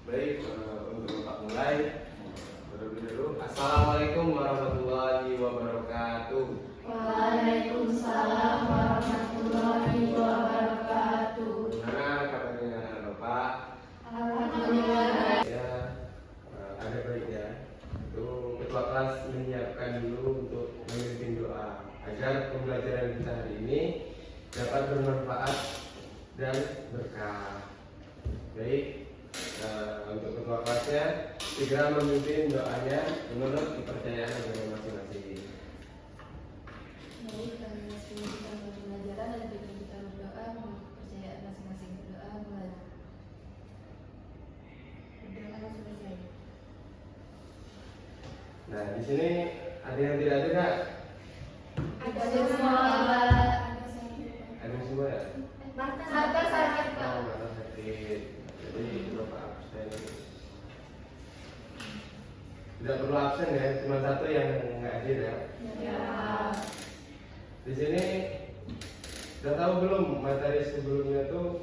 Baik, untuk Bapak mulai terlebih dahulu. Assalamualaikum warahmatullahi wabarakatuh. Waalaikumsalam warahmatullahi wabarakatuh. Gimana kabarnya Bapak? Alhamdulillah. Ya, ada baik ya. Itu ketua kelas menyiapkan dulu untuk memimpin doa agar pembelajaran kita hari ini dapat bermanfaat dan berkah. Baik, untuk ketua kelasnya segera memimpin doanya menurut kepercayaan agama masing-masing. Baik, sebelum kita mulai pembelajaran dan sebelum kita berdoa, menurut kepercayaan masing-masing berdoa mulai. Berdoa selesai. Nah, di sini ada yang tidak ada nggak? Ada semua. Ada semua ya? Marta sakit, Pak. Oh, Marta sakit. Jadi Bapak absen. Tidak perlu absen ya, cuma satu yang nggak hadir ya. Ya. Di sini udah tahu belum materi sebelumnya tuh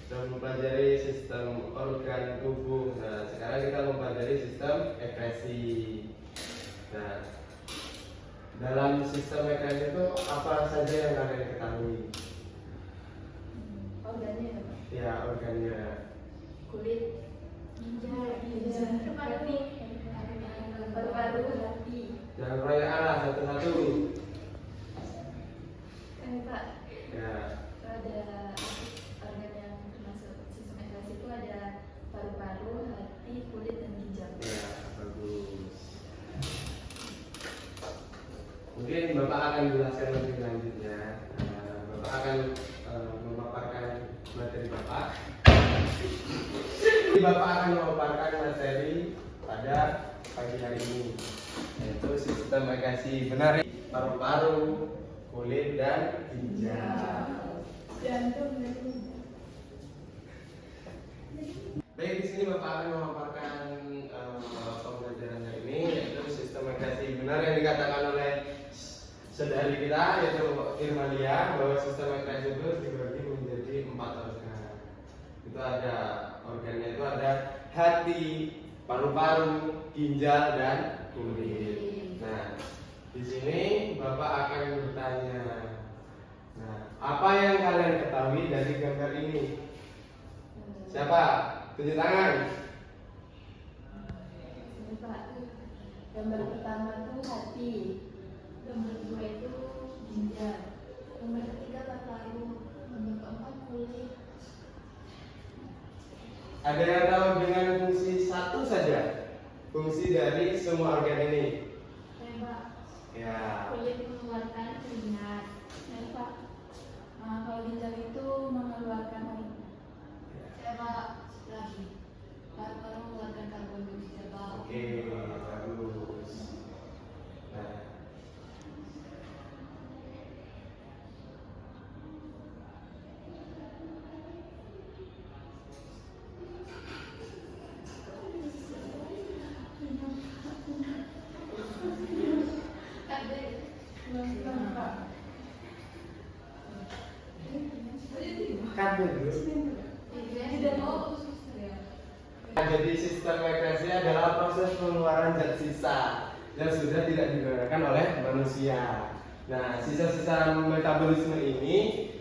sudah mempelajari sistem organ tubuh. Nah, sekarang kita mempelajari sistem ekskresi. Nah, dalam sistem ekskresi itu apa saja yang kalian ketahui? Organnya ya, Pak? Ya, organnya. Kulit, ginjal, paru-paru, hati. Jangan pertanyaan lah satu-satu. Pak, Ya, ada organ yang termasuk sistem ekskresi itu ada paru-paru, hati, kulit, dan ginjal. ya, bagus. Mungkin Bapak akan jelaskan lebih lanjutnya. Bapak akan memaparkan materi Bapak. Jadi Bapak akan memaparkan materi pada pagi hari ini, yaitu sistem ekskresi benar, paru-paru, kulit, dan ginjal. Jantung dan Baik, di sini Bapak akan memaparkan pembelajarannya ini, yaitu sistem ekskresi benar yang dikatakan oleh saudari kita, yaitu Irmalia, bahwa sistem ekskresi itu dibagi menjadi 4 organ. Itu ada organnya itu ada hati, paru-paru, ginjal, dan kulit. Nah, di sini Bapak akan bertanya, nah, apa yang kalian ketahui dari gambar ini? Siapa? Tunjuk tangan. ini, Pak. Gambar pertama itu hati, gambar kedua itu ginjal, gambar ketiga paru-paru, gambar keempat kulit. Ada yang tahu dengan fungsi satu saja? Fungsi dari semua organ ini? Pak, Ya. kulit mengeluarkan keringat. Pak, kalau ginjal itu mengeluarkan Pak, lagi paru-paru mengeluarkan karbon dioksida, Pak. Oke, bagus. Nah, kan dulu. Jadi sistem ekskresi adalah proses pengeluaran zat sisa yang sudah tidak digunakan oleh manusia. Nah, sisa-sisa metabolisme ini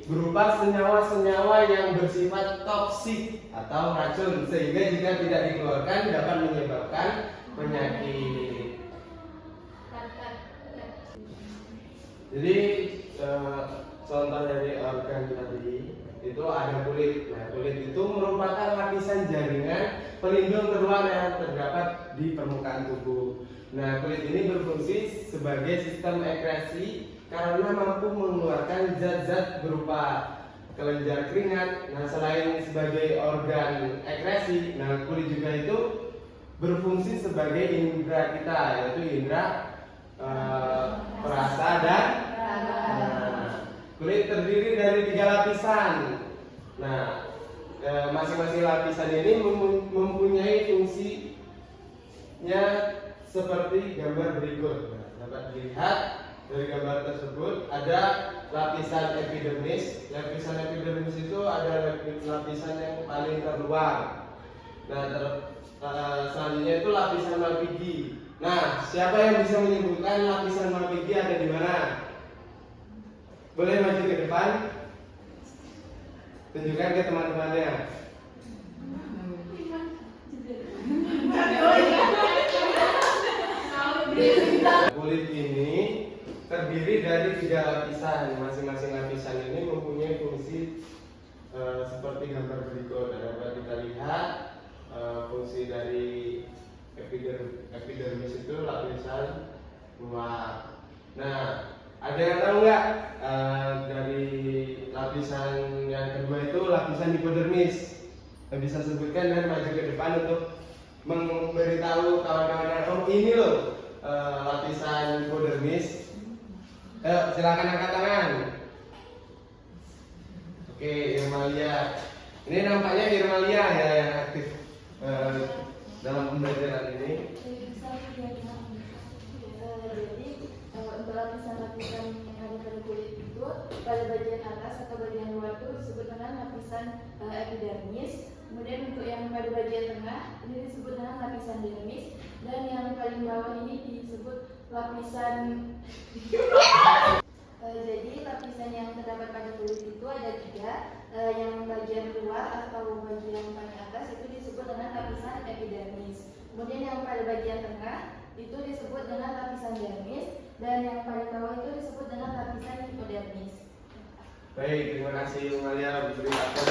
berupa senyawa-senyawa yang bersifat toksik atau racun, sehingga jika tidak dikeluarkan dapat menyebabkan penyakit. Jadi contoh dari organ tadi itu ada kulit. Nah, kulit itu merupakan lapisan jaringan pelindung terluar yang terdapat di permukaan tubuh. Nah, kulit ini berfungsi sebagai sistem ekskresi karena mampu mengeluarkan zat-zat berupa kelenjar keringat. Nah, selain sebagai organ ekskresi, nah kulit juga itu berfungsi sebagai indera kita, yaitu indera perasa dan kulit terdiri dari 3 lapisan. Nah, masing-masing lapisan ini mempunyai fungsinya seperti gambar berikut. Nah, dapat dilihat dari gambar tersebut ada lapisan epidermis. Lapisan epidermis itu ada lapisan yang paling terluar. Nah, Selanjutnya itu lapisan Malpighi. Nah, siapa yang bisa menyebutkan lapisan Malpighi ada di mana? Boleh maju ke depan, tunjukkan ke teman-temannya. Kulit ini terdiri dari 3 lapisan. Masing-masing lapisan ini mempunyai fungsi seperti gambar berikut. Dapat kita lihat fungsi dari epidermis itu lapisan luar. Nah, ada yang tahu nggak dari lapisan yang kedua itu lapisan hipodermis? Bisa sebutkan dan maju ke depan untuk memberitahu kawan-kawan yang ini loh lapisan hipodermis. Silakan angkat tangan. Oke, Irmalia. Ini nampaknya Irmalia ya yang aktif dalam pembelajaran ini. Jadi untuk lapisan-lapisan yang ada pada kulit itu pada bagian atas atau bagian luar itu disebut dengan lapisan epidermis. Kemudian untuk yang pada bagian tengah ini disebut dengan lapisan dermis, dan yang paling bawah ini disebut lapisan. Jadi lapisan yang terdapat pada kulit itu ada 3. Yang bagian luar atau bagian paling atas itu disebut dengan lapisan epidermis. Kemudian yang pada bagian tengah itu disebut dengan lapisan dermis, dan yang paling bawah itu disebut dengan lapisan hipodermis. Baik, terima kasih Malia beritahu.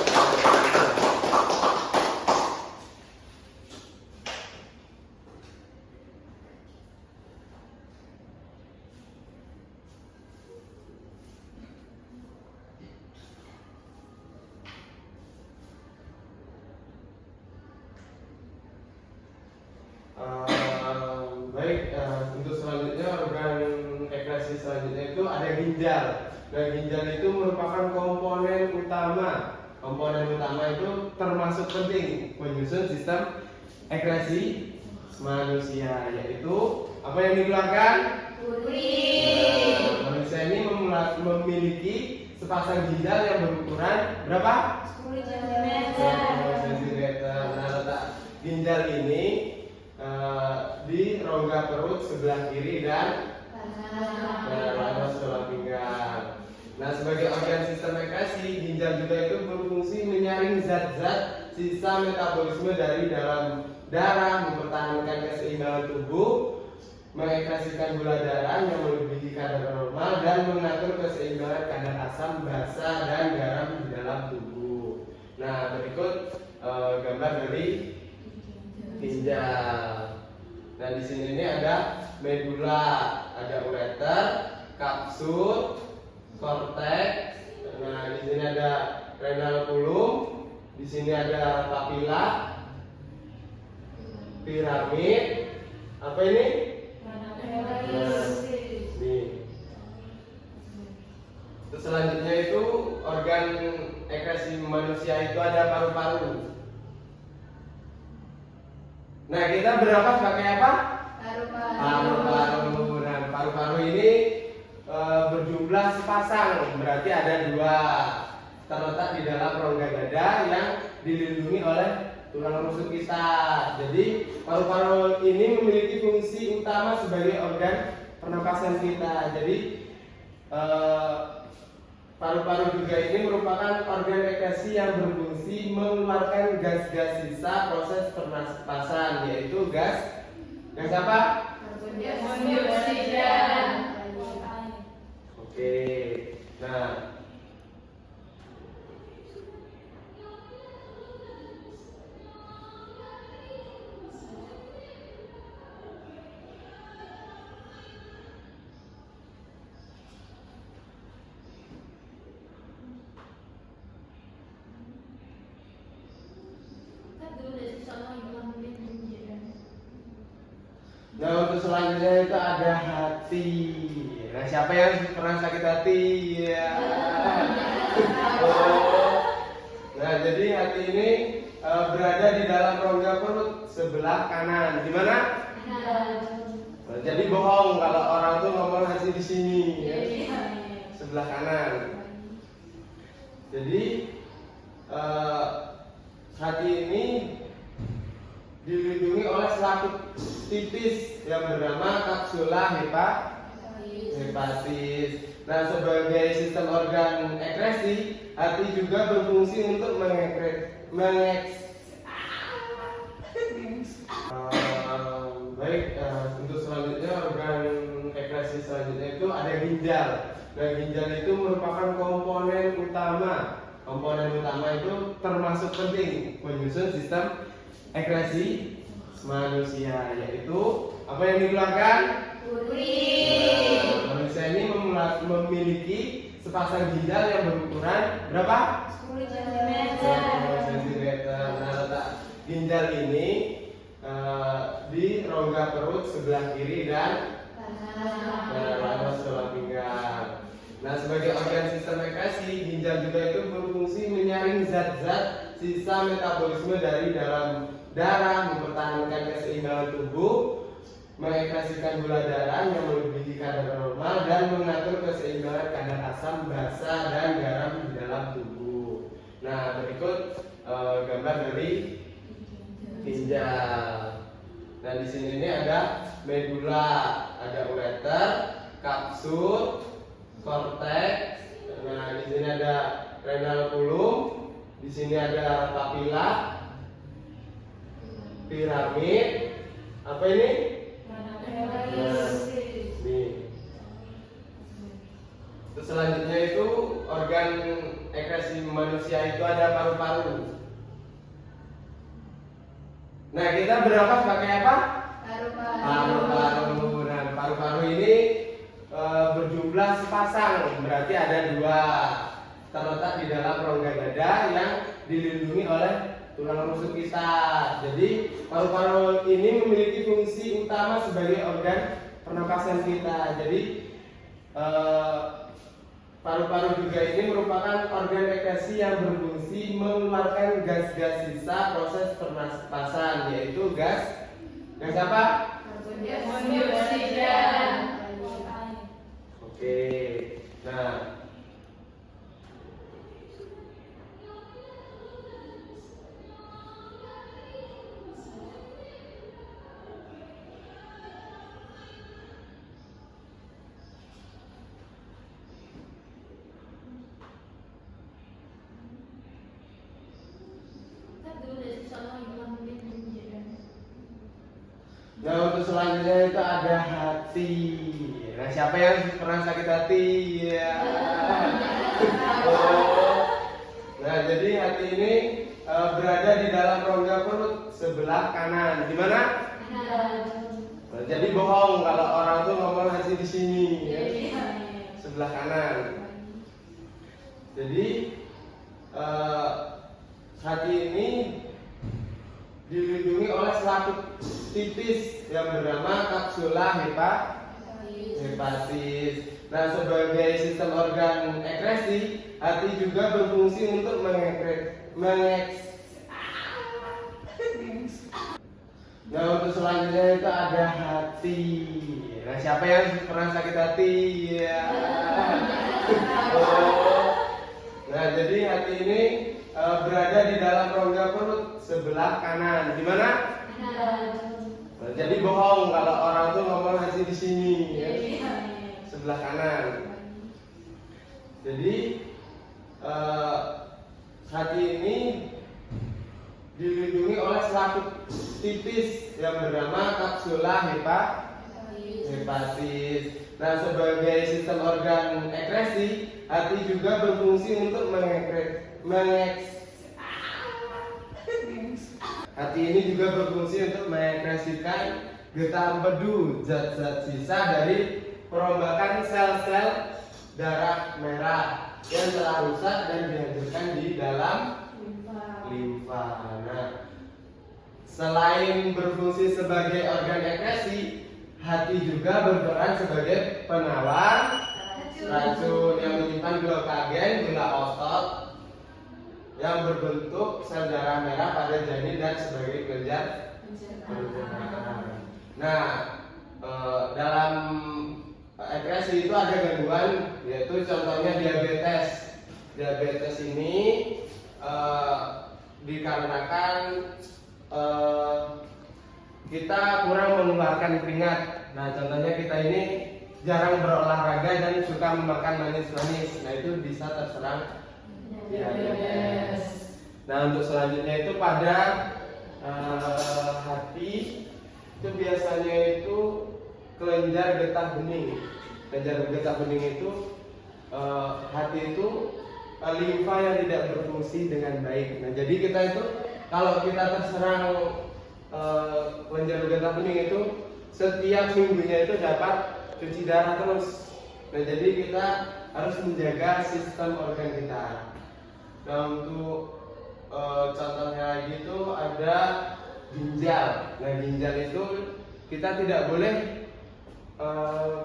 Untuk selanjutnya organ ekskresi selanjutnya itu ada ginjal. Nah, ginjal itu merupakan komponen utama. Komponen utama itu termasuk penting menyusun sistem ekskresi manusia, yaitu apa yang dikeluarkan? Urin. Manusia ini memiliki sepasang ginjal yang berukuran berapa? 10 cm. 10 cm. Nah, letak ginjal ini di rongga perut sebelah kiri dan kanan sebelah pinggang. Nah, sebagai organ sistem ekskresi, ginjal juga itu berfungsi menyaring zat-zat sisa metabolisme dari dalam darah, mempertahankan keseimbangan tubuh, mengekskresikan gula darah yang melebihi kadar normal, dan mengatur keseimbangan kadar asam, basa, dan garam di dalam tubuh. Nah, berikut gambar dari ginjal. Nah, di sini ini ada medula, ada ureter, kapsul, korteks. Nah, di sini ada renal kulum, di sini ada papila, piramid. Apa ini? Nih. Terus selanjutnya itu organ ekskresi manusia itu ada paru-paru. Nah, kita bernapas pakai apa? Paru-paru. Nah, paru-paru ini berjumlah sepasang, berarti ada 2, terletak di dalam rongga dada yang dilindungi oleh tulang rusuk kita. Jadi paru-paru ini memiliki fungsi utama sebagai organ pernapasan kita. Jadi paru-paru juga ini merupakan organ ekskresi yang berfungsi mengeluarkan gas-gas sisa proses pernapasan, yaitu gas apa? Karbon dioksida. Oke. Nah, untuk selanjutnya itu ada hati. Nah, siapa yang pernah sakit hati? Ya. Nah, jadi hati ini berada di dalam rongga perut sebelah kanan. Di mana? Nah, jadi bohong kalau orang tuh ngomong hati di sini, ya. Sebelah kanan. Jadi hati ini dilindungi oleh selaput tipis yang bernama kapsula hepatis. Nah, sebagai sistem organ ekresi, hati juga berfungsi untuk untuk selanjutnya organ ekresi selanjutnya itu ada ginjal. Nah, ginjal itu merupakan komponen utama. Komponen utama itu termasuk penting menyusun sistem ekresi manusia, yaitu apa yang dikeluarkan? Urin. Manusia ini memiliki sepasang ginjal yang berukuran berapa? 10 cm. 10 cm. Nah, letak ginjal ini di rongga perut sebelah kiri dan atas tulang pinggang. Nah, sebagai organ sistem ekresi, ginjal juga itu berfungsi menyaring zat-zat sisa metabolisme dari dalam darah, mempertahankan keseimbangan tubuh, mengekspresikan gula darah yang melebihi kadar normal, dan mengatur keseimbangan kadar asam, basa, dan garam di dalam tubuh. Nah, berikut gambar dari ginjal. Nah, di sini ini ada medula, ada ureter, kapsul, korteks. Nah, di sini ada renal kulum, di sini ada papila, piramid, apa ini? Nih. Terus selanjutnya itu organ ekresi manusia itu ada paru-paru. Nah, kita bernafas pakai apa? Paru-paru. Nah, paru-paru ini berjumlah sepasang, berarti ada 2, terletak di dalam rongga dada yang dilindungi oleh tulang rusuk kita. Jadi paru-paru ini memiliki fungsi utama sebagai organ pernapasan kita. Jadi paru-paru juga ini merupakan organ ekresi yang berfungsi mengeluarkan gas-gas sisa proses pernapasan, yaitu gas apa? Karbon dioksida. Oke. Nah, untuk selanjutnya itu ada hati. Nah, siapa yang pernah sakit hati? Ya. Oh. Nah, jadi hati ini berada di dalam rongga perut sebelah kanan. Di mana? Nah, jadi bohong kalau orang tuh ngomong hati di sini, ya. Sebelah kanan. Jadi hati ini dilindungi oleh selaput tipis yang bernama kapsula hepatis. Nah, sebagai sistem organ ekresi, hati juga berfungsi untuk Nah, untuk selanjutnya itu ada hati. Nah, siapa yang pernah sakit hati? Ya. Oh. Nah, jadi hati ini berada di dalam rongga perut sebelah kanan. Di mana? Nah, jadi bohong kalau orang tuh ngomong hati di sini, ya. Sebelah kanan. Jadi hati ini dilindungi oleh selaput tipis yang bernama kapsula hepatis. Nah, sebagai sistem organ ekresi, hati juga berfungsi untuk hati ini juga berfungsi untuk mengekspresikan getah empedu, zat-zat sisa dari perombakan sel-sel darah merah yang telah rusak dan dihancurkan di dalam limfa. Nah, selain berfungsi sebagai organ ekresi, hati juga berperan sebagai penawar racun yang menyimpan glukagen, gula otot yang berbentuk sel darah merah pada janin dan sebagai kelenjar pencernaan. Nah, dalam ekresi itu ada gangguan, yaitu contohnya diabetes. Diabetes ini dikarenakan kita kurang mengeluarkan keringat. Nah, contohnya kita ini jarang berolahraga dan suka memakan manis-manis. Nah, itu bisa terserang diabetes. Nah, untuk selanjutnya itu pada hati itu biasanya itu kelenjar getah bening. Kelenjar getah bening itu hati itu limfa yang tidak berfungsi dengan baik. Nah, jadi kita itu kalau kita terserang kelenjar getah bening itu setiap minggunya itu dapat cuci darah terus. Nah, jadi kita harus menjaga sistem organ kita. Nah, untuk contohnya lagi itu ada ginjal. Nah, ginjal itu kita tidak boleh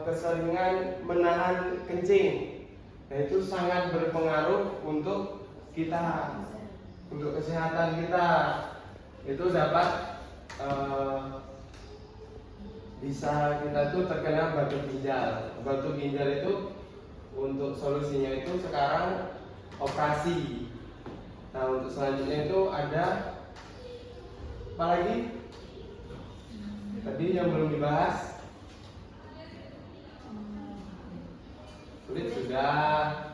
keseringan menahan kencing. Nah, itu sangat berpengaruh untuk kita, untuk kesehatan kita. Itu dapat bisa kita tuh terkena batu ginjal. Batu ginjal itu untuk solusinya itu sekarang operasi. Nah, untuk selanjutnya itu ada apa lagi? Tadi yang belum dibahas. Kulit sudah.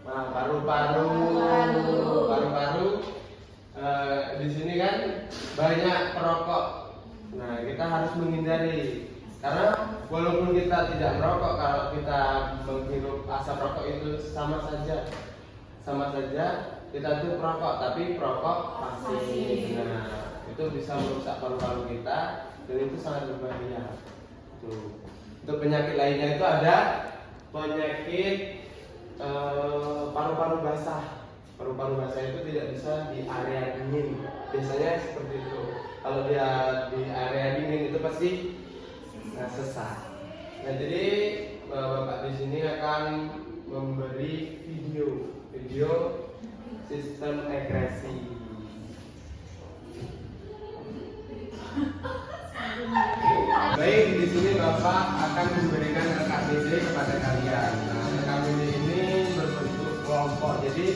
Nah, paru-paru. Di sini kan banyak perokok. Nah, kita harus menghindari. Karena walaupun kita tidak merokok, kalau kita menghirup asap rokok itu sama saja kita itu perokok, tapi perokok pasif. Nah, itu bisa merusak paru-paru kita dan itu sangat berbahaya. Tuh. Untuk penyakit lainnya itu ada penyakit paru-paru basah. Paru-paru basah itu tidak bisa di area dingin. Biasanya seperti itu. Kalau dia di area dingin itu pasti sesak. Nah, jadi Bapak di sini akan memberi video sistem ekresi. Baik, di sini Bapak akan memberikan RKBD kepada kalian. Nah, RKBD ini berbentuk kelompok. Jadi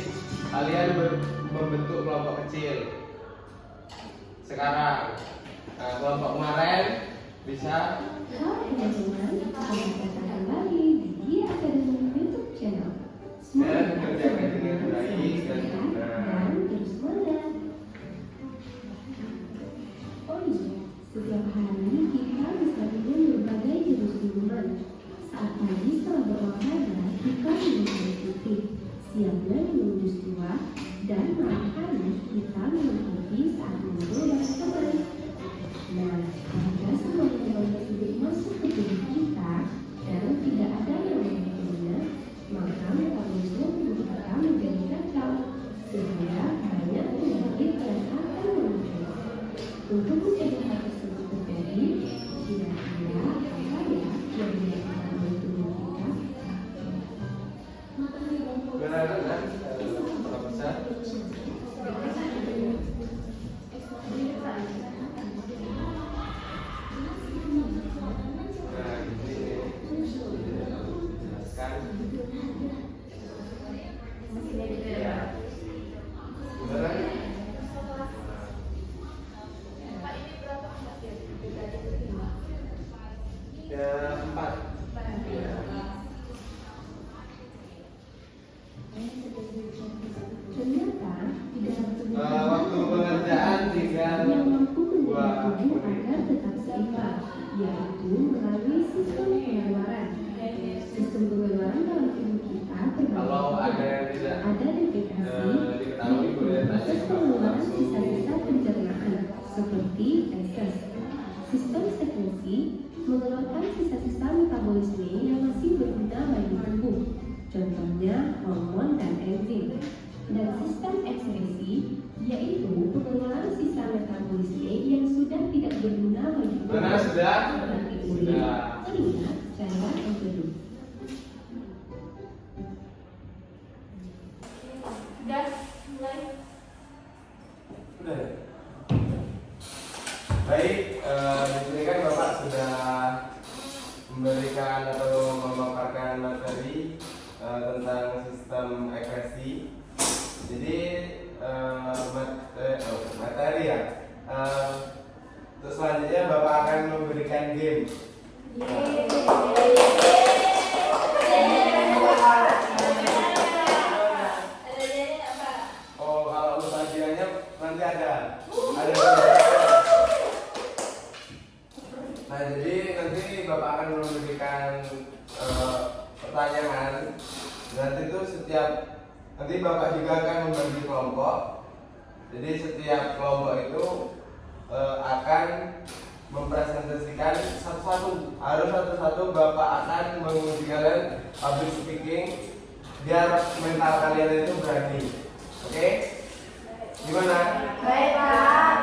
kalian membentuk kelompok kecil. Sekarang kelompok kemarin bisa. Halo teman-teman, selamat datang kembali di Dia Academy YouTube channel. Dan kerjakan dengan baik dan benar. Dan terus semangat. Oh iya, setiap hari kita bisa minum berbagai jenis minuman. Saat pagi setelah berolahraga, kita minum air putih. Siangnya minum jus buah, dan malam hari kita minum kopi saat ngobrol bareng teman. Nah, jika semua minuman tersebut masuk ke tubuh kita dan tidak ada yang membutuhnya, maka metabolisme tubuh kita menjadi kacau, sehingga banyak penyakit yang akan muncul. Untuk mencegah hal tersebut terjadi, kira-kira apa ya yang dilakukan oleh tubuh kita? Benar-benar kalau bisa. Nah, ini jelaskan. Ya. Benar. Ya, 4. Ya. Ternyata di dalam tubuh Waktu pengerjaan tinggal yang mampu 2 menjadi menit. agar tetap seimbang, yaitu melalui sistem pengeluaran. Sistem pengeluaran dalam tubuh kita Kalau ada terbagi yang tidak ada defekasi, diketahui boleh tanya proses ke pengeluaran langsung. sisa-sisa pencernaan seperti feses. Sistem sekresi mengeluarkan sisa-sisa metabolisme yang masih berguna bagi tubuh, contohnya hormon dan enzim. Dan sistem ekskresi yaitu pengeluaran sisa metabolisme yang sudah tidak berguna bagi tubuh. Benar, sudah? Seperti urin, Sudah. keringat, cairan empedu. Gas mulai. Udah. Baik, di sini kan Bapak sudah memberikan atau memaparkan materi tentang sistem ekresi. Jadi materi ya. Terus itu setiap nanti Bapak juga akan membagi kelompok. Jadi setiap kelompok itu akan mempresentasikan satu-satu, harus satu-satu Bapak akan menguji kalian public speaking biar mental kalian itu berani. Oke? Gimana? Baik, Pak.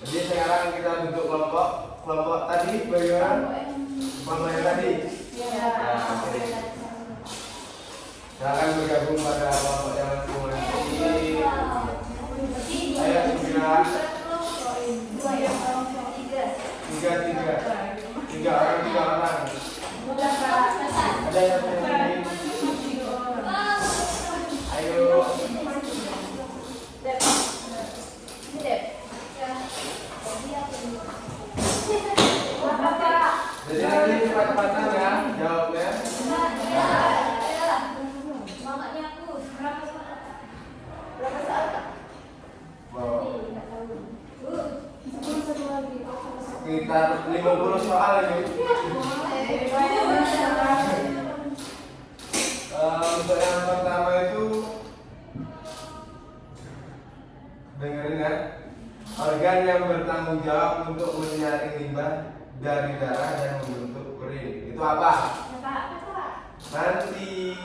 Jadi sekarang kita bentuk kelompok tadi bagaimana? Kelompok yang tadi. Ya. Nah, oke. Silakan bergabung pada kelompok yang masing-masing. Ayo segera. Tiga orang. Ada yang ini. Ayo. Jadi nanti cepat-cepatan ya jawabnya. Wow. Sekitar 50 soal ini. Untuk yang pertama itu dengerin ya. Organ yang bertanggung jawab untuk menyaring limbah dari darah dan membentuk urin. Itu apa? Nanti.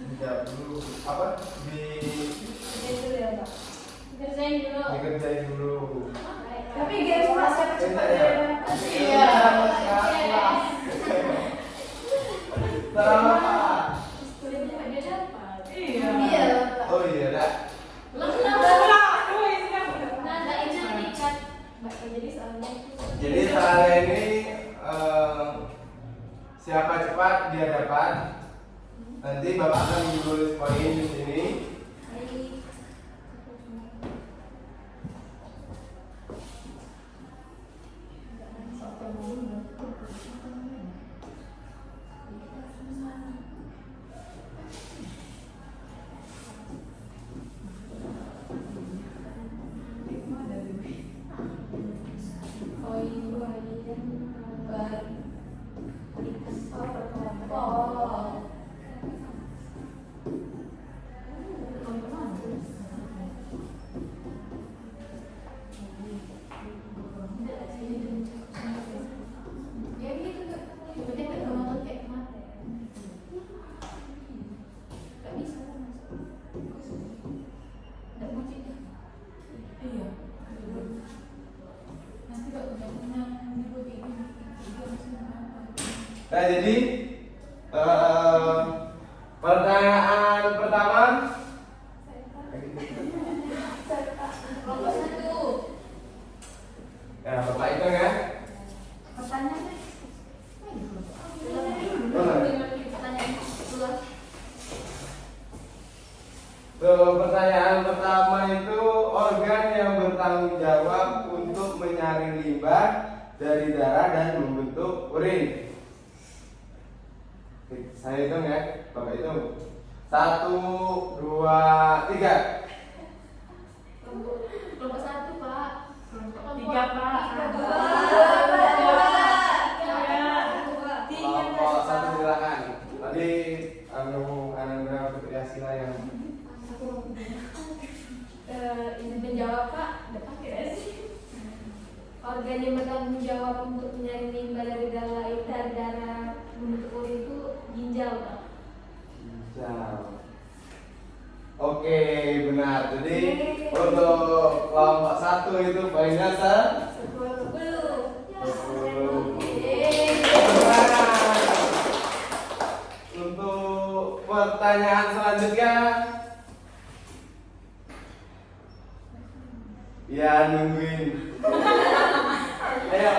Dijawab dulu. Apa? Dikerjain dulu. Tapi guys, siapa Minta cepat ya. Iya. Salah apa? Iya. Oh iya dah. Jadi soalnya ini siapa cepat dia dapat. Nanti Bapak akan menulis poin di sini. Nah jadi pertanyaan pertama. Ya Bapak hitung ya. Pertanyaan pertama itu organ yang bertanggung jawab untuk menyaring limbah dari darah dan membentuk urin. Saya hitung ya, Bapak hitung. 1, 2, 3. Kelompok 1, Pak. Kelompok 3, Pak. Kelompok 1 silakan. Tadi Anandra Putri Asila yang ini menjawab, Pak. Dapat tidak sih? Organ yang bertanggung jawab untuk menyaring limbah dari darah membentuk urin itu ginjal, Pak. ginjal. Oke, benar. Jadi untuk kelompok 1 itu poinnya 10. Untuk pertanyaan selanjutnya, ya nungguin. Ayo,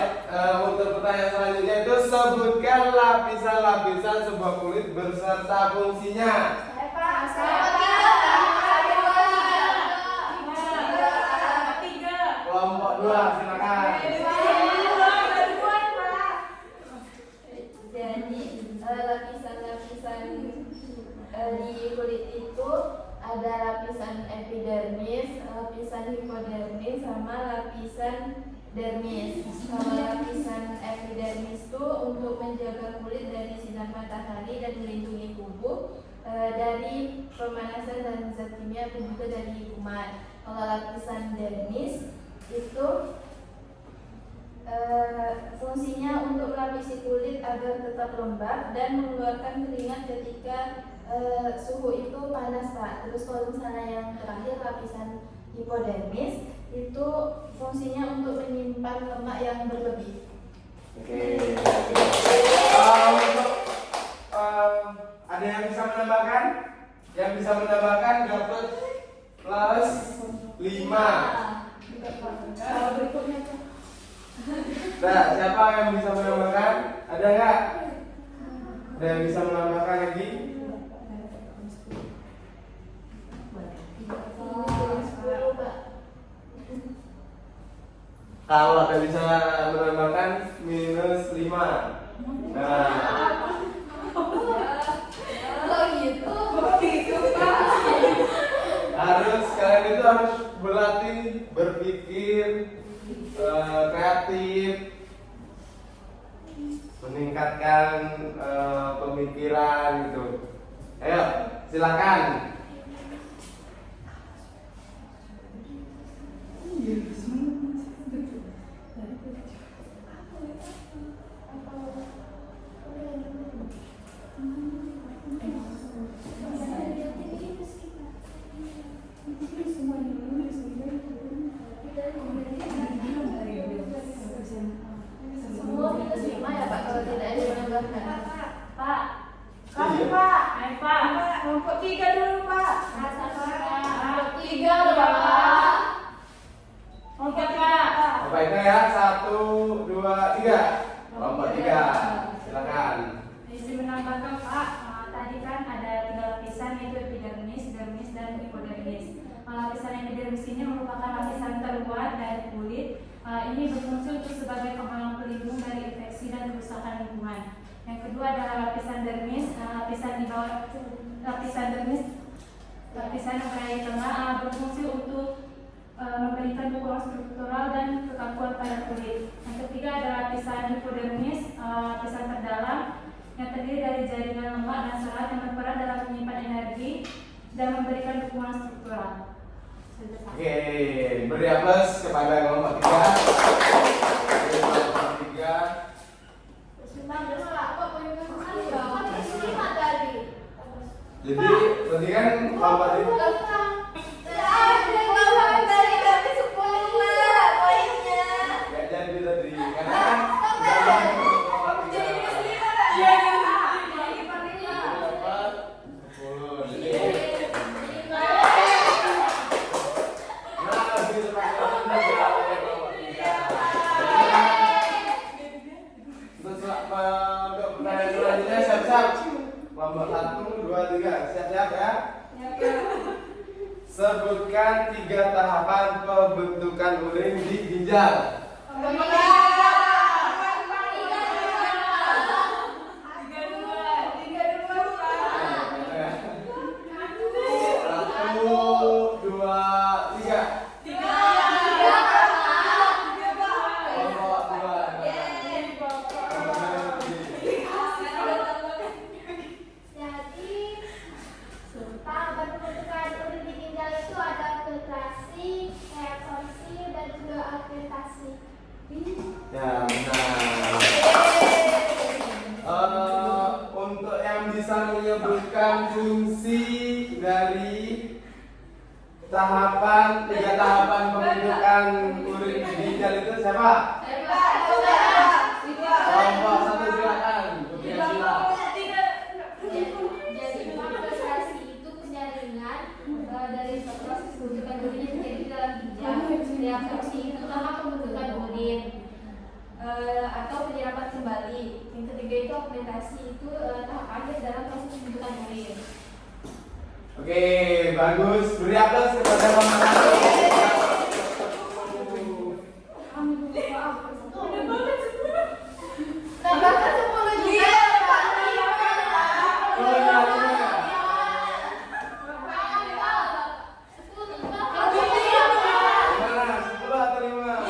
untuk pertanyaan selanjutnya itu sebutkan lapisan-lapisan sebuah kulit beserta fungsinya. Kelompok 2 silakan. Jadi lapisan-lapisan di kulit itu ada lapisan epidermis, lapisan hipodermis, sama lapisan dermis. Kalau lapisan epidermis itu untuk menjaga kulit dari sinar matahari dan melindungi tubuh dari pemanasan dan zat kimia dan juga dari kuman. Kalau lapisan dermis itu fungsinya untuk melapisi kulit agar tetap lembab dan mengeluarkan keringat ketika suhu itu panas, Pak. Terus kalau misalnya yang terakhir lapisan hipodermis itu fungsinya untuk menyimpan lemak yang berlebih. Oke. Untuk ada yang bisa menambahkan? Yang bisa menambahkan dapat plus 5. Berikutnya, Pak. Nah, siapa yang bisa menambahkan? Ada nggak? Ada yang bisa menambahkan lagi? Kalau ada bisa menambahkan minus 5. Nah, Oh gitu, Pak. harus kalian itu harus berlatih berpikir kreatif, meningkatkan pemikiran gitu. Ayo, silakan. Semua minus 5 ya, Pak, kalau tidak ada yang menambahkan. Pak, Iya. Pak, kelompok 3 dulu, Pak. Kelompok 3 loh, Pak. Kelompok 3. Baiknya ya, 1, 2, 3. Kelompok 3. Silakan. Isi menambahkan Pak, tadi kan ada 3 lapisan yaitu epidermis, dermis, dan hipodermis. Lapisan epidermis ini merupakan lapisan terluar dari kulit. Ini berfungsi untuk sebagai penghalang pelindung dari infeksi dan kerusakan lingkungan. Yang kedua adalah lapisan dermis, lapisan di bawah lapisan dermis, lapisan yang berada di tengah berfungsi untuk memberikan dukungan struktural dan kekakuan pada kulit. Yang ketiga ada lapisan hipodermis, lapisan terdalam yang terdiri dari jaringan lemak dan serat yang berperan dalam menyimpan energi dan memberikan dukungan struktural. Oke, beri aplaus kepada kelompok 3. Kelompok 3. Jadi, berarti kan kelompok 3. Gak jadi tadi, karena kan kelompok 3. Dapat 10. Jadi, nah, begitu Pak. Untuk pertanyaan selanjutnya siap-siap. Kelompok 1, 2, 3. Siap-siap ya? Sebutkan 3 tahapan pembentukan urin di ginjal. Satu, dua, tiga. Kelompok 2. Jadi, tahapan pembentukan urin di ginjal itu ada filtrasi, reabsorpsi, dan juga akrestasi. Ya, benar. Untuk yang bisa menyebutkan fungsi dari tahapan 3 tahapan pembentukan urin di ginjal itu siapa? Kelompok 1 silakan. Jadi, filtrasi itu penyaringan dari proses pembentukan urin yang terjadi dalam ginjal. Reabsorpsi itu tahap pembentukan urin atau penyerapan kembali. Yang ketiga itu augmentasi, itu tahap akhir dalam proses pembentukan urin. Oke, bagus. Beri aplaus kepada Mama Ratu. Tambahkan 10 juga, Pak. Oh, iya, iya. Gimana? 10 atau 5?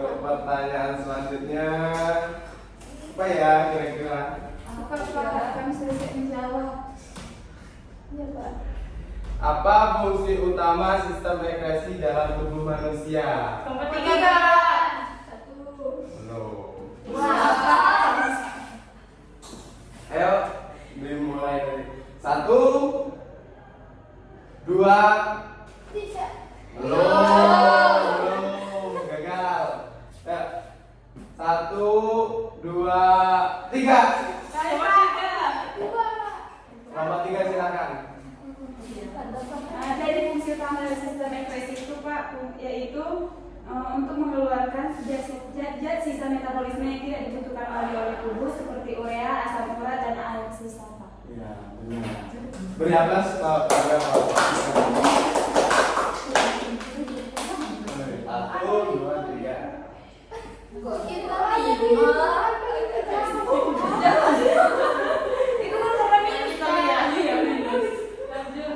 Untuk pertanyaan selanjutnya apa ya kira-kira? Apa Pak? Kami selesai menjawab. Ya Pak. Apa fungsi utama sistem ekresi dalam tubuh manusia? Ketiga. Belum. Wah. Ayo dimulai dari 1, 2. Tidak. Belum gagal. Ya. 1, 2, 3. Nomor 3 silakan. Jadi fungsi utama dari sistem ekresi itu Pak, yaitu untuk mengeluarkan zat sisa metabolisme yang tidak dibutuhkan oleh tubuh seperti urea, asam urat, dan air sisa Pak. Ya, benar. Beri aplaus pada Pak. 1, 2, 3. Kok kita Itu kan karena minus Pak ya. Iya minus. Lanjut.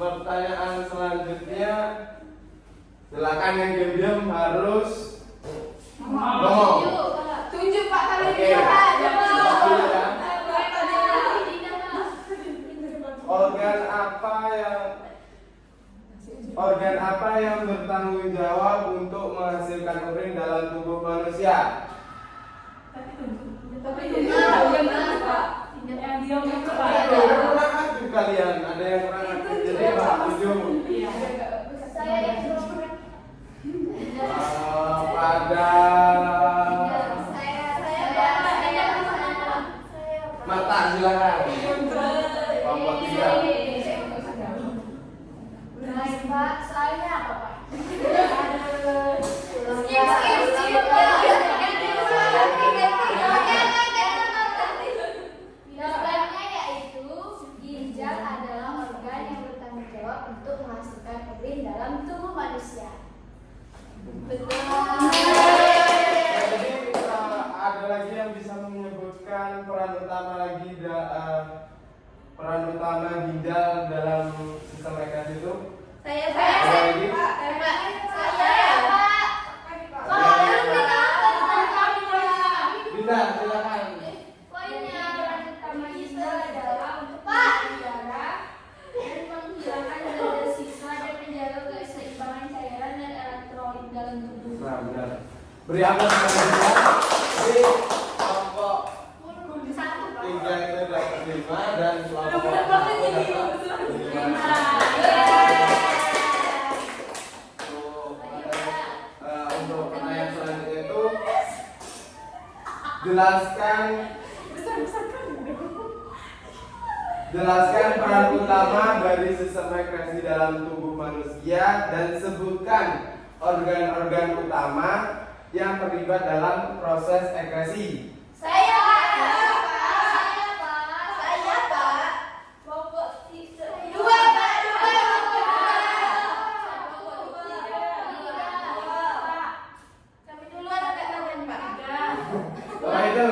Pertanyaan selanjutnya, silakan yang diam-diam harus ngomong. Tunjuk Pak kalau Oke. dia Pak. Satu ya. Organ apa yang bertanggung jawab untuk menghasilkan urin dalam tubuh manusia? Tapi jadi yang mana Pak? Yang diam itu Pak. Kurang aktif kalian, ada yang kurang aktif. Jadi Pak tunjuk. Iya. Saya yang suruh. Pada mata silakan. Kelompok 3. Pak, saya apa Pak? Jawabannya yaitu ginjal adalah organ yang bertanggung jawab untuk menghasilkan urin dalam tubuh manusia. Betul. Jadi ada lagi yang bisa menyebutkan peran utama ginjal dalam sistem ekresi itu? Saya Ada lagi? Pak. Saya Pak. Bisa, silakan. Poinnya peran utama ginjal adalah untuk menjaga darah dan menghilangkan zat sisa dan menjaga keseimbangan cairan dan elektrolit dalam tubuh. Nah, benar. Beri aplaus kepada dia. Jadi kelompok 3 itu dapat 5 dan kelompok 1 dapat 5. Untuk pertanyaan selanjutnya itu jelaskan peran utama dari sistem ekresi dalam tubuh manusia dan sebutkan organ-organ utama yang terlibat dalam proses ekresi. Saya Pak. Kelompok 2 Pak. Kami duluan agak kalian Pak. Coba itu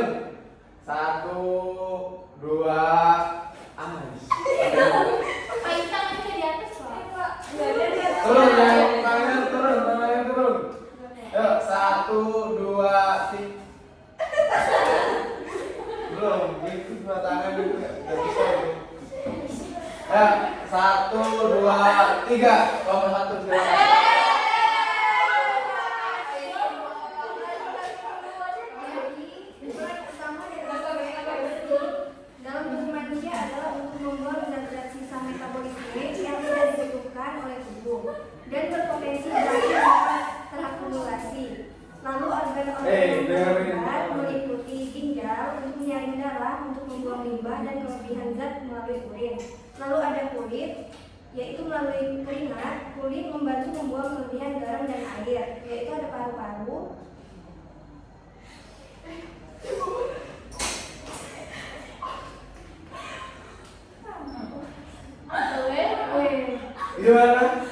1, 2. Pak Ita bisa di atas Pak. Turun yang tangannya turun. Yuk 1, 2, 3. Belum, itu 2 tangan dulu nggak bisa itu. Ya, 1, 2, 3. Nomor 1 silakan. Dalam tubuh manusia adalah untuk membuang zat-zat sisa metabolisme yang tidak dibutuhkan oleh tubuh dan berpotensi berakhir terakumulasi. Lalu organ-organ yang terlibat meliputi ginjal untuk menyaring darah, untuk membuang limbah dan kelebihan zat melalui urin. Lalu ada kulit, yaitu melalui keringat. Kulit membantu membuang kelebihan garam dan air, yaitu ada paru-paru. Gimana?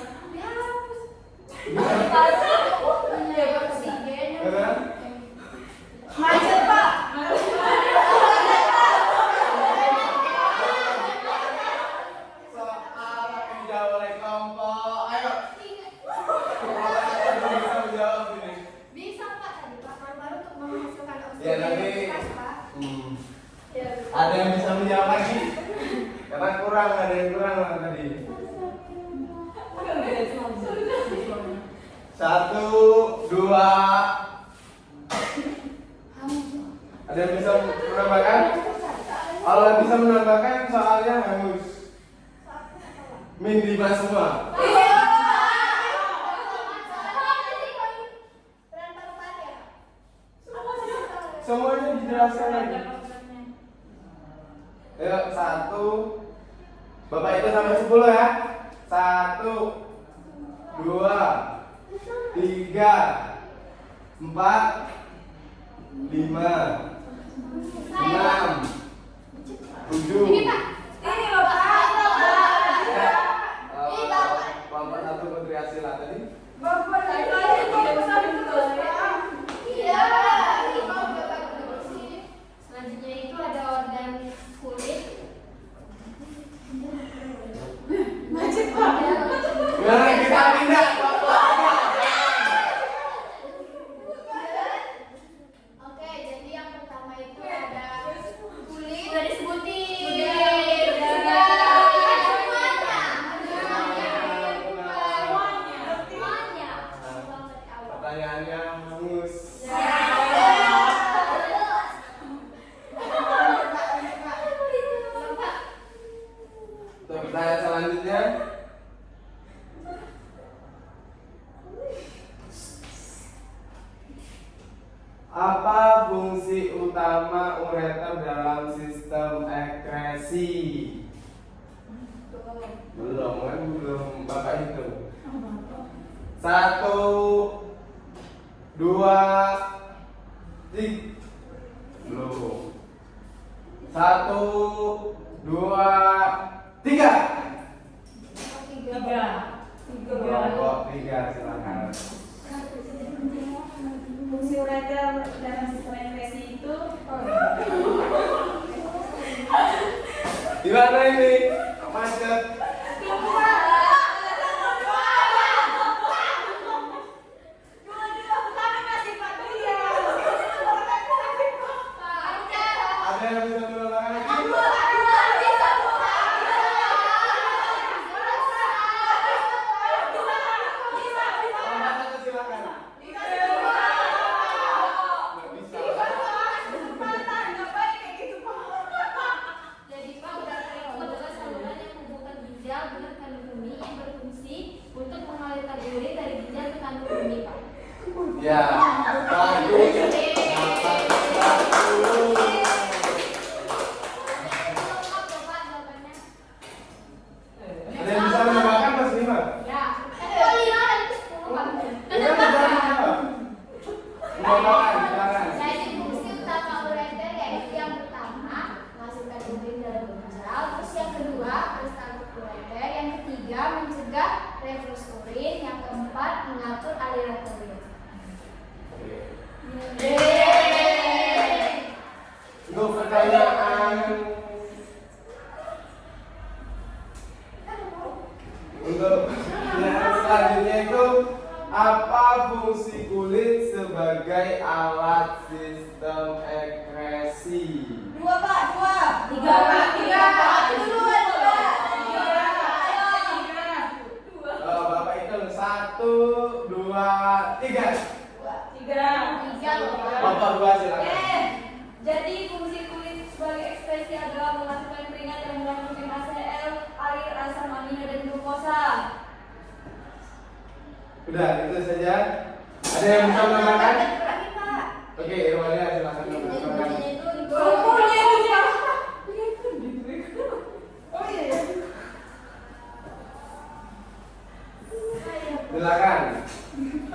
Macet Pak. Soal yang dijawab oleh kelompok. Ayo. Kelompok 1 bisa menjawab ini. 1, 2. Ada yang bisa menambahkan? Kalau yang bisa menambahkan soalnya hangus. Min 5 semua. Semuanya dijelaskan lagi. Ayo 1. Bapak itu sampai 10 ya. 1, 2, 3, 4, 5, 6, 7. Ini Pak. Ini loh Pak. Kelompok 1 Putri Asila tadi. Bapak tadi iya. Selanjutnya itu ada organ kulit. Macet Pak. Nah, kita pindah. Oke, jadi yang pertama itu ada kulit. Udah disebutin. Pertanyaannya hangus. Untuk pertanyaan selanjutnya. Apa fungsi utama ureter dalam sistem ekskresi? Belum kan, belum Bapak itu. 1, 2, 3. Belum. 1, 2, 3. Kelompok 3 silakan. Fungsi ureter dalam sistem ekskresi itu Gimana ini? Macet. Ada yang bisa menambahkan lagi? Kelompok 1 silakan. Nggak bisa. Jadi Pak, ureter itu adalah saluran yang menghubungkan ginjal dengan kandung kemih yang berfungsi untuk mengalirkan urin dari ginjal ke kandung kemih, Pak. Ya, bagus. Dapat 40. Ada yang bisa menambahkan Mas Lima? Ya, itu 5 dan itu 10, Pak. Menambahkan, silakan. Jadi fungsi utama ureter yaitu yang pertama menghasilkan urin dari ginjal, terus yang kedua peristaltik ureter, yang ketiga mencegah reflux urin, yang keempat mengatur aliran urin. Untuk pertanyaan selanjutnya itu apa fungsi kulit sebagai alat sistem ekskresi? 2 Pak, 2. 3 Pak, 3 Pak. Itu 2, 2. Oh, Bapak itu 1, 2, 3. 3 loh, Pak. Bapak 2 silakan. jadi fungsi kulit sebagai ekspresi adalah menghasilkan keringat yang mengandung HCl, air, asam amino dan glukosa. Udah, itu saja. Ada yang bisa menambahkan? Lagi, Pak. Oke, Irwalia silakan menambahkan. Silakan.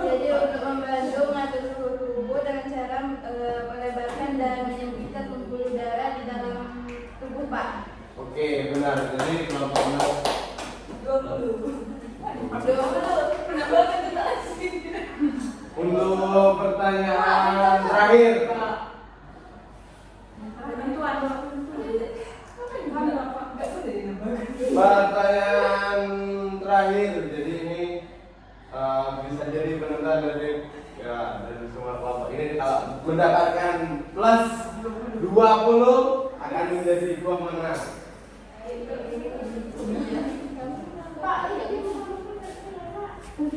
Jadi untuk membantu mengatur suhu tubuh dengan cara melebarkan dan menyempitkan pembuluh darah di dalam tubuh Pak. Oke, benar. Jadi kelompok 6. Untuk pertanyaan terakhir. Pertanyaan terakhir. Jadi ini bisa jadi penentuan dari dari semua kelompok ini. Kalau mendapatkan plus 20 akan menjadi buah mana? Bagaimana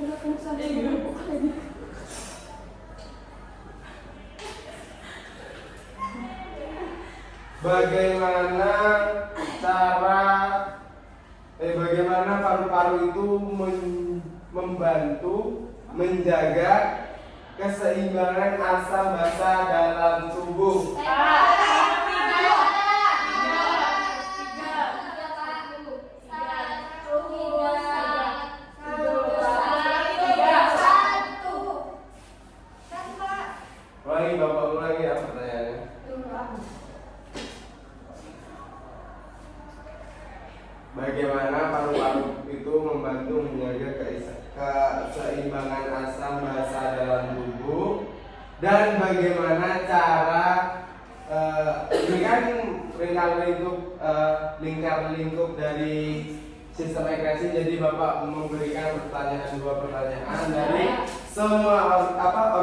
bagaimana paru-paru itu membantu menjaga keseimbangan asam basa dalam tubuh? Ulangi, Bapak ulangi ya pertanyaannya. Bagaimana paru-paru itu membantu menjaga keseimbangan asam basa dalam tubuh, dan bagaimana cara ini kan lingkar lingkup dari sistem ekskresi. Jadi Bapak memberikan dua pertanyaan dari semua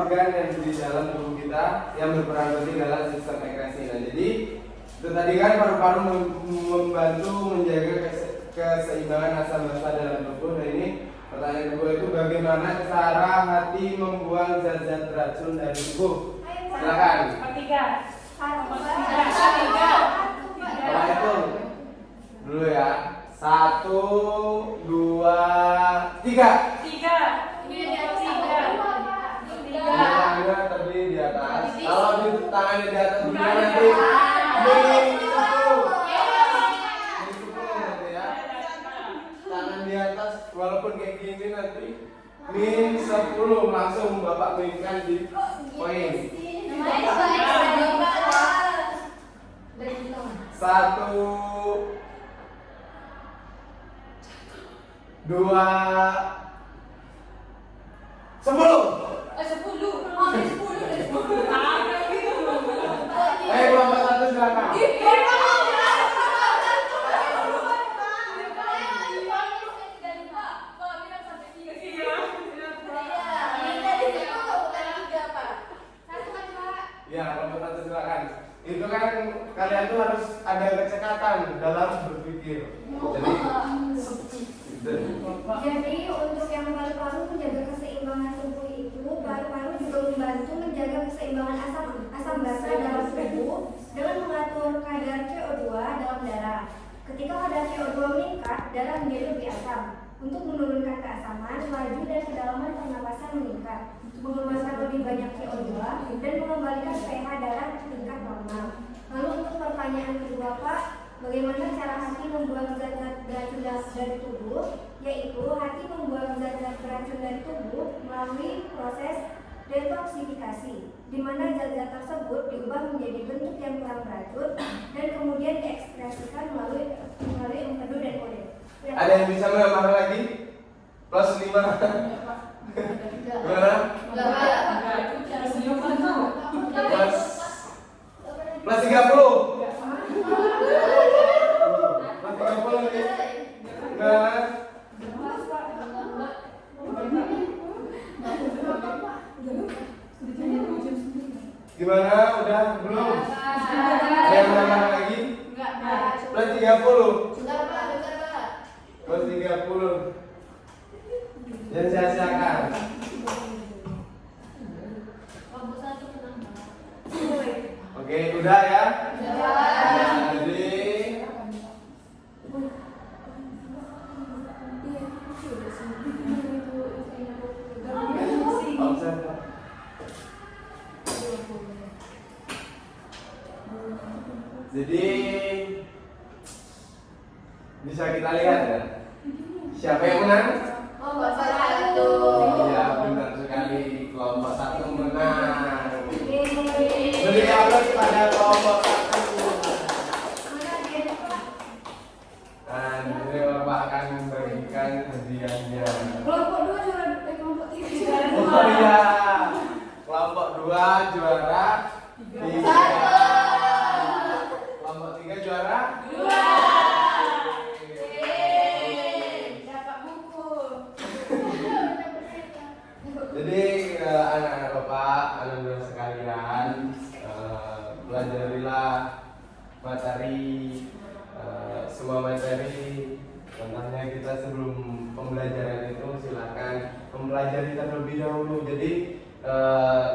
organ yang di dalam tubuh kita yang berperan penting dalam sistem ekskresi. Nah, jadi itu tadi kan paru-paru membantu menjaga keseimbangan asam basa dalam tubuh. Nah, ini pertanyaan kedua itu bagaimana cara hati membuang zat-zat beracun dari tubuh? Silakan. Ketiga. Kalau itu dulu ya. 1, 2, 3. Tangannya terdiri di atas. Kalau tangannya di atas gimana nanti? Tangan di atas walaupun kayak gini nanti min 10 langsung Bapak minkan di poin. 1, 2, 10. Kelompok 1 silakan. Ya, kelompok 1 silakan. Itu kan kalian tuh harus ada kecekatan dalam berpikir. Jadi untuk yang paru-paru menjaga keseimbangan tubuh itu, paru-paru juga membantu menjaga keseimbangan asam basa dalam tubuh dengan mengatur kadar CO2 dalam darah. Ketika kadar CO2 meningkat, darah menjadi lebih asam. Untuk menurunkan keasaman, laju dan kedalaman pernapasan meningkat, mengeluarkan lebih banyak CO2 dan mengembalikan pH darah ke tingkat normal. Lalu untuk pertanyaan kedua, Pak, bagaimana cara hati membuang zat-zat beracun dari tubuh? Yaitu hati membuang zat-zat beracun dari tubuh melalui proses detoksifikasi, di mana zat-zat tersebut diubah menjadi bentuk yang kurang beracun dan kemudian diekspresikan melalui empedu dan kode. Ada yang bisa menambah lagi? Plus 5. Gimana? Plus 30. Gimana? Udah? Belum? Ada yang menambah lagi? Plus 30. Plus 30. Dan saya silakan. Oke, udah ya? Jadi Jadi bisa kita lihat ya, siapa yang menang? Kelompok 1. Iya, benar sekali, kelompok 1 menang. Beri aplaus pada kelompok 1. Dan ini Bapak akan membagikan hadiahnya. Kelompok 2 juara, kelompok 3 juara. Oh iya, kelompok 2 juara 3. Kelompok 3 juara 2. Dapat buku. Jadi anak-anak Bapak, anak-anak sekalian, pelajarilah materi, semua materi. Contohnya kita sebelum pembelajaran itu silakan mempelajari terlebih dahulu. Jadi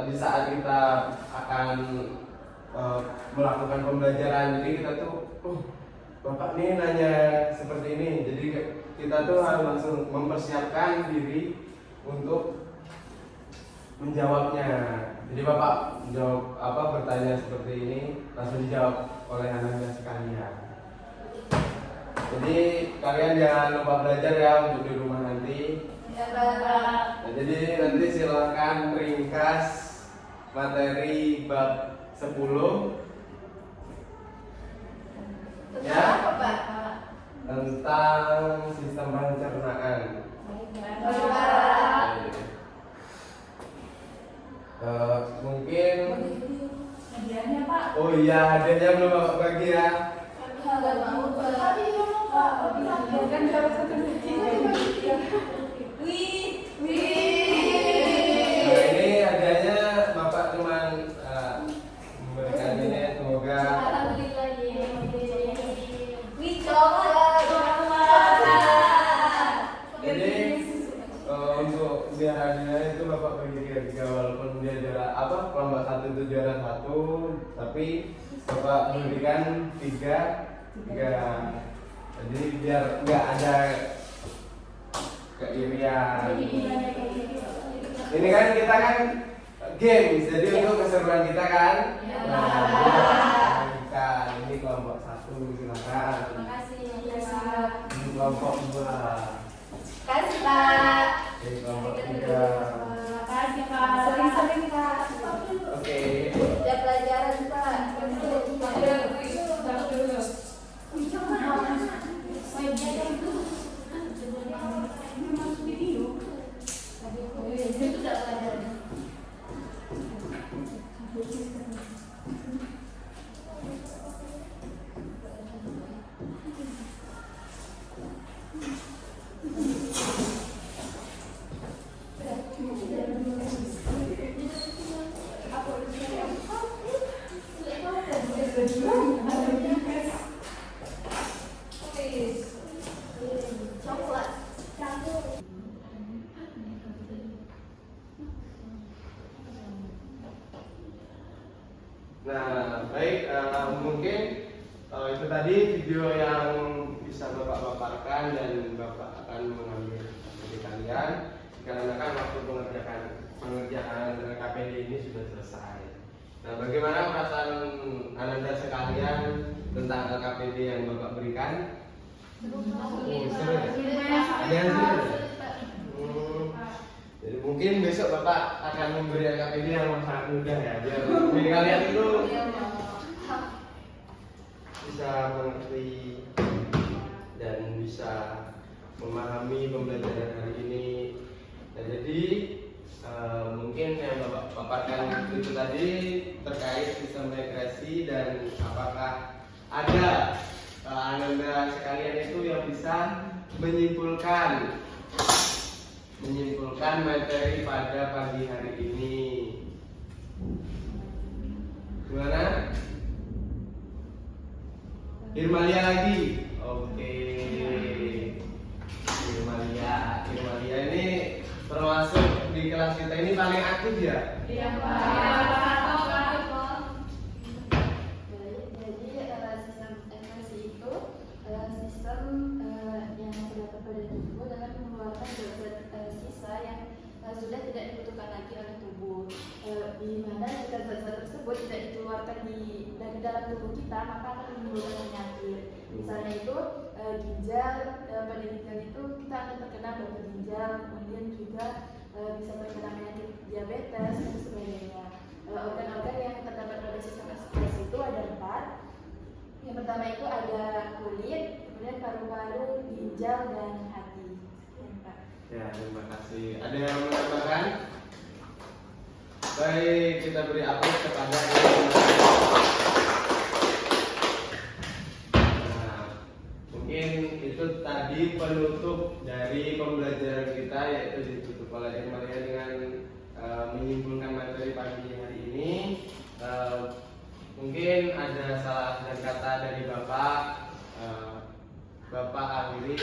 di saat kita akan melakukan pembelajaran, jadi kita tuh, Bapak nih nanya seperti ini, jadi kita tuh harus langsung mempersiapkan diri untuk menjawabnya. Jadi Bapak bertanya seperti ini, langsung dijawab oleh anak-anak sekalian. Jadi kalian jangan lupa belajar ya untuk di rumah nanti. Nah, jadi nanti silakan ringkas materi bab 10 ya, tentang sistem pencernaan. Mungkin Hadiahnya Pak. oh iya, hadiahnya belum Bapak bagi ya. Kan salah satu Nah, ini hadiahnya Bapak cuman memberikan ini, semoga jadi untuk biar hadiahnya itu Bapak bagi tiga, walaupun dia juara kelompok 1 itu juara 1, tapi Bapak memberikan tiga. Jadi biar nggak ada keirian. Ini kan kita kan games, jadi untuk keseruan kita kan. Ini kelompok 1 silakan. Ini kelompok 2. Kasih Pak. Ini kelompok 3. Makasih Pak. Sering-sering Pak. Oke. Udah pelajaran Pak. Coklat. Nah, baik, mungkin itu tadi video yang bisa Bapak paparkan dan Bapak akan mengambil dari kalian dikarenakan waktu pengerjaan KPD ini sudah selesai. Nah, bagaimana perasaan Anda sekalian tentang KPD yang Bapak berikan? Seru ya? Ada yang seru ya? Jadi mungkin besok Bapak akan memberi KPD yang sangat mudah ya, biar kalian itu bisa mengerti dan bisa memahami pembelajaran hari ini. Nah, jadi mungkin yang Bapak paparkan itu tadi terkait sistem regresi dan apakah ada Anda sekalian itu yang bisa menyimpulkan materi pada pagi hari ini. Gimana? Irmalia lagi. Oke. Irmalia ini termasuk di kelas kita ini paling aktif ya? Iya Pak. Jadi sistem evaluasi itu sistem yang terdapat pada tubuh dengan mengeluarkan zat-zat sisa yang sudah tidak dibutuhkan lagi oleh tubuh. Di mana jika zat-zat tersebut tidak dikeluarkan dari dalam tubuh kita, maka akan menimbulkan penyakit. Misalnya itu ginjal, pada ginjal itu kita akan terkena gagal ginjal, kemudian juga bisa terkena penyakit diabetes dan sebagainya. Organ-organ yang terdapat pada sistem ekskresi itu ada 4. Yang pertama itu ada kulit, kemudian paru-paru, ginjal, dan hati. Ya, terima kasih. Ada yang mau menambahkan? Baik, kita beri update kepada mungkin itu tadi penutup dari pembelajaran kita, yaitu ditutup oleh Irmalia dengan menyimpulkan materi pagi hari ini. Mungkin ada salah dan kata dari Bapak. Bapak akhiri.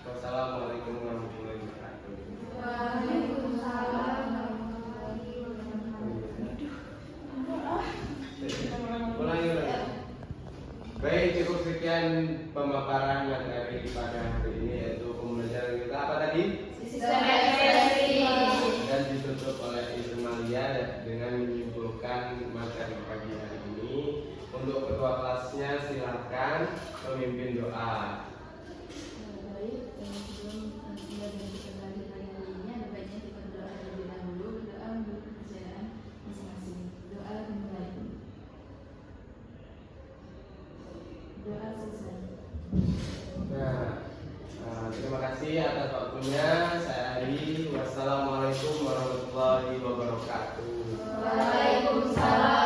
Wassalamualaikum warahmatullahi wabarakatuh. Saya Adi. Wassalamualaikum warahmatullahi wabarakatuh. Waalaikumsalam